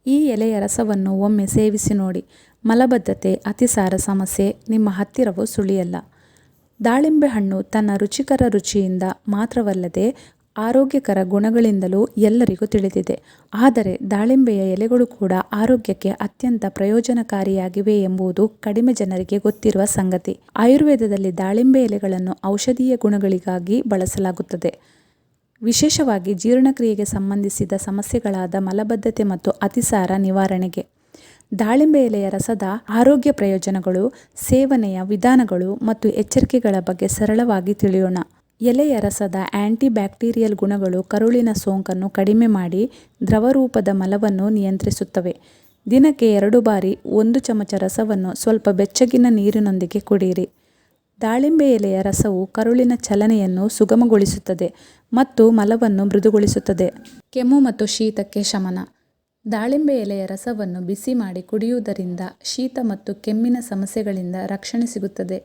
ಈ ಎಲೆಯ ರಸವನ್ನು ಒಮ್ಮೆ ಸೇವಿಸಿ ನೋಡಿ. ಮಲಬದ್ಧತೆ, ಅತಿಸಾರ ಸಮಸ್ಯೆ ನಿಮ್ಮ ಹತ್ತಿರವೂ ಸುಳಿಯಲ್ಲ. ದಾಳಿಂಬೆ ಹಣ್ಣು ತನ್ನ ರುಚಿಕರ ರುಚಿಯಿಂದ ಮಾತ್ರವಲ್ಲದೆ ಆರೋಗ್ಯಕರ ಗುಣಗಳಿಂದಲೂ ಎಲ್ಲರಿಗೂ ತಿಳಿದಿದೆ. ಆದರೆ ದಾಳಿಂಬೆಯ ಎಲೆಗಳು ಕೂಡ ಆರೋಗ್ಯಕ್ಕೆ ಅತ್ಯಂತ ಪ್ರಯೋಜನಕಾರಿಯಾಗಿವೆ ಎಂಬುದು ಕಡಿಮೆ ಜನರಿಗೆ ಗೊತ್ತಿರುವ ಸಂಗತಿ. ಆಯುರ್ವೇದದಲ್ಲಿ ದಾಳಿಂಬೆ ಎಲೆಗಳನ್ನು ಔಷಧೀಯ ಗುಣಗಳಿಗಾಗಿ ಬಳಸಲಾಗುತ್ತದೆ. ವಿಶೇಷವಾಗಿ ಜೀರ್ಣಕ್ರಿಯೆಗೆ ಸಂಬಂಧಿಸಿದ ಸಮಸ್ಯೆಗಳಾದ ಮಲಬದ್ಧತೆ ಮತ್ತು ಅತಿಸಾರ ನಿವಾರಣೆಗೆ. ದಾಳಿಂಬೆ ಎಲೆಯ ರಸದ ಆರೋಗ್ಯ ಪ್ರಯೋಜನಗಳು, ಸೇವನೆಯ ವಿಧಾನಗಳು ಮತ್ತು ಎಚ್ಚರಿಕೆಗಳ ಬಗ್ಗೆ ಸರಳವಾಗಿ ತಿಳಿಯೋಣ. ಎಲೆಯ ರಸದ ಆಂಟಿ ಬ್ಯಾಕ್ಟೀರಿಯಲ್ ಗುಣಗಳು ಕರುಳಿನ ಸೋಂಕನ್ನು ಕಡಿಮೆ ಮಾಡಿ ದ್ರವರೂಪದ ಮಲವನ್ನು ನಿಯಂತ್ರಿಸುತ್ತವೆ. ದಿನಕ್ಕೆ 2 ಬಾರಿ 1 ಚಮಚ ರಸವನ್ನು ಸ್ವಲ್ಪ ಬೆಚ್ಚಗಿನ ನೀರಿನೊಂದಿಗೆ ಕುಡಿಯಿರಿ. ದಾಳಿಂಬೆ ಎಲೆಯ ರಸವು ಕರುಳಿನ ಚಲನೆಯನ್ನು ಸುಗಮಗೊಳಿಸುತ್ತದೆ ಮತ್ತು ಮಲವನ್ನು ಮೃದುಗೊಳಿಸುತ್ತದೆ. ಕೆಮ್ಮು ಮತ್ತು ಶೀತಕ್ಕೆ ಶಮನ. ದಾಳಿಂಬೆ ಎಲೆಯ ರಸವನ್ನು ಬಿಸಿ ಮಾಡಿ ಕುಡಿಯುವುದರಿಂದ ಶೀತ ಮತ್ತು ಕೆಮ್ಮಿನ ಸಮಸ್ಯೆಗಳಿಂದ ರಕ್ಷಣೆ ಸಿಗುತ್ತದೆ.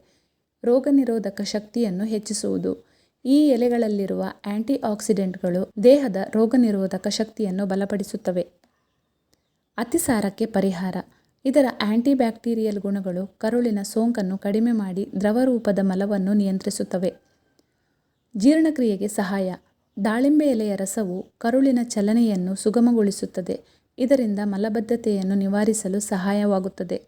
ರೋಗನಿರೋಧಕ ಶಕ್ತಿಯನ್ನು ಹೆಚ್ಚಿಸುವುದು. ಈ ಎಲೆಗಳಲ್ಲಿರುವ ಆಂಟಿಆಕ್ಸಿಡೆಂಟ್ಗಳು ದೇಹದ ರೋಗನಿರೋಧಕ ಶಕ್ತಿಯನ್ನು ಬಲಪಡಿಸುತ್ತವೆ. ಅತಿಸಾರಕ್ಕೆ ಪರಿಹಾರ. ಇದರ ಆಂಟಿಬ್ಯಾಕ್ಟೀರಿಯಲ್ ಗುಣಗಳು ಕರುಳಿನ ಸೋಂಕನ್ನು ಕಡಿಮೆ ಮಾಡಿ ದ್ರವರೂಪದ ಮಲವನ್ನು ನಿಯಂತ್ರಿಸುತ್ತವೆ. ಜೀರ್ಣಕ್ರಿಯೆಗೆ ಸಹಾಯ. ದಾಳಿಂಬೆ ಎಲೆಯ ರಸವು ಕರುಳಿನ ಚಲನೆಯನ್ನು ಸುಗಮಗೊಳಿಸುತ್ತದೆ. ಇದರಿಂದ ಮಲಬದ್ಧತೆಯನ್ನು ನಿವಾರಿಸಲು ಸಹಾಯವಾಗುತ್ತದೆ.